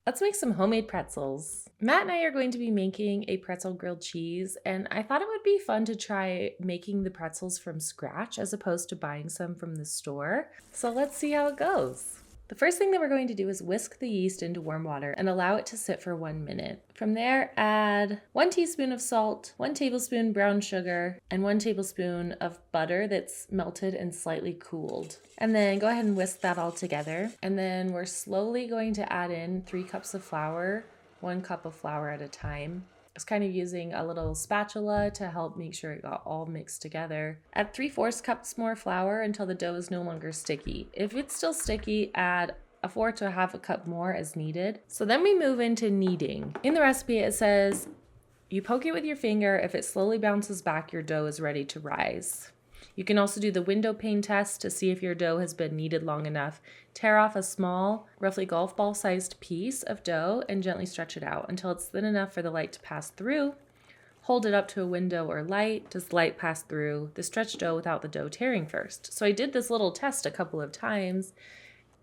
Let's make some homemade pretzels. Matt and I are going to be making a pretzel grilled cheese, and I thought it would be fun to try making the pretzels from scratch as opposed to buying some from the store. So let's see how it goes. The first thing that we're going to do is whisk the yeast into warm water and allow it to sit for 1 minute. From there, add 1 teaspoon of salt, 1 tablespoon brown sugar, and 1 tablespoon of butter that's melted and slightly cooled. And then go ahead and whisk that all together. And then we're slowly going to add in 3 cups of flour, 1 cup of flour at a time. I was kind of using a little spatula to help make sure it got all mixed together. Add 3/4 cups more flour until the dough is no longer sticky. If it's still sticky, add 1/4 to 1/2 cup more as needed. So then we move into kneading. In the recipe it says, you poke it with your finger. If it slowly bounces back, your dough is ready to rise. You can also do the window pane test to see if your dough has been kneaded long enough. Tear off a small, roughly golf ball sized piece of dough and gently stretch it out until it's thin enough for the light to pass through. Hold it up to a window or light. Does light pass through the stretched dough without the dough tearing first? So I did this little test a couple of times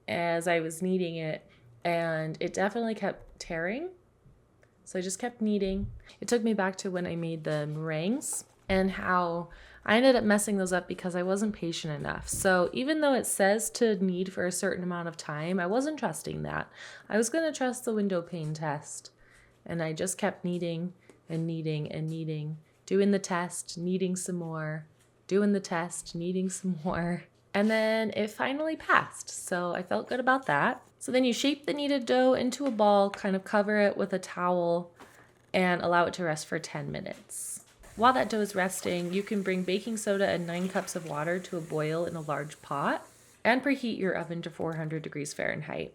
as I was kneading it, and it definitely kept tearing. So I just kept kneading. It took me back to when I made the meringues and how I ended up messing those up because I wasn't patient enough. So even though it says to knead for a certain amount of time, I wasn't trusting that. I was going to trust the window pane test. And I just kept kneading and kneading and kneading, doing the test, kneading some more, doing the test, kneading some more. And then it finally passed. So I felt good about that. So then you shape the kneaded dough into a ball, kind of cover it with a towel, and allow it to rest for 10 minutes. While that dough is resting, you can bring baking soda and 9 cups of water to a boil in a large pot and preheat your oven to 400 degrees Fahrenheit.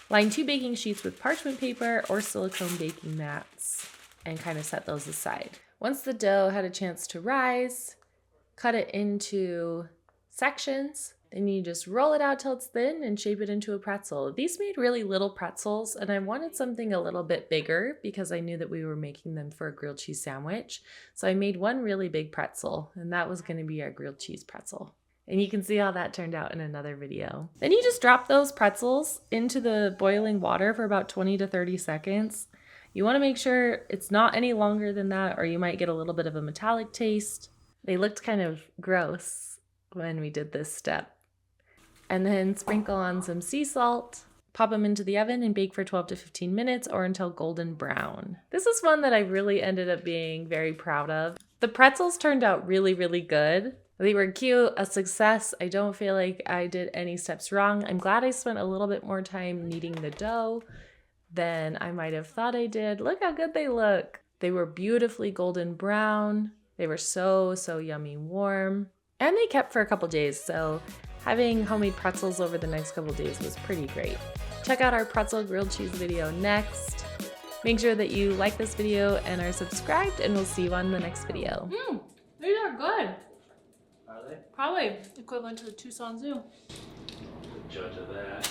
Line 2 baking sheets with parchment paper or silicone baking mats and kind of set those aside. Once the dough had a chance to rise, cut it into sections. Then you just roll it out till it's thin and shape it into a pretzel. These made really little pretzels, and I wanted something a little bit bigger because I knew that we were making them for a grilled cheese sandwich. So I made one really big pretzel, and that was going to be our grilled cheese pretzel. And you can see how that turned out in another video. Then you just drop those pretzels into the boiling water for about 20 to 30 seconds. You want to make sure it's not any longer than that, or you might get a little bit of a metallic taste. They looked kind of gross when we did this step. And then sprinkle on some sea salt, pop them into the oven and bake for 12 to 15 minutes or until golden brown. This is one that I really ended up being very proud of. The pretzels turned out really, really good. They were cute, a success. I don't feel like I did any steps wrong. I'm glad I spent a little bit more time kneading the dough than I might have thought I did. Look how good they look. They were beautifully golden brown. They were so, so yummy warm. And they kept for a couple days, so having homemade pretzels over the next couple days was pretty great. Check out our pretzel grilled cheese video next. Make sure that you like this video and are subscribed, and we'll see you on the next video. These are good. Are they? Probably equivalent to the Tucson Zoo. The judge of that.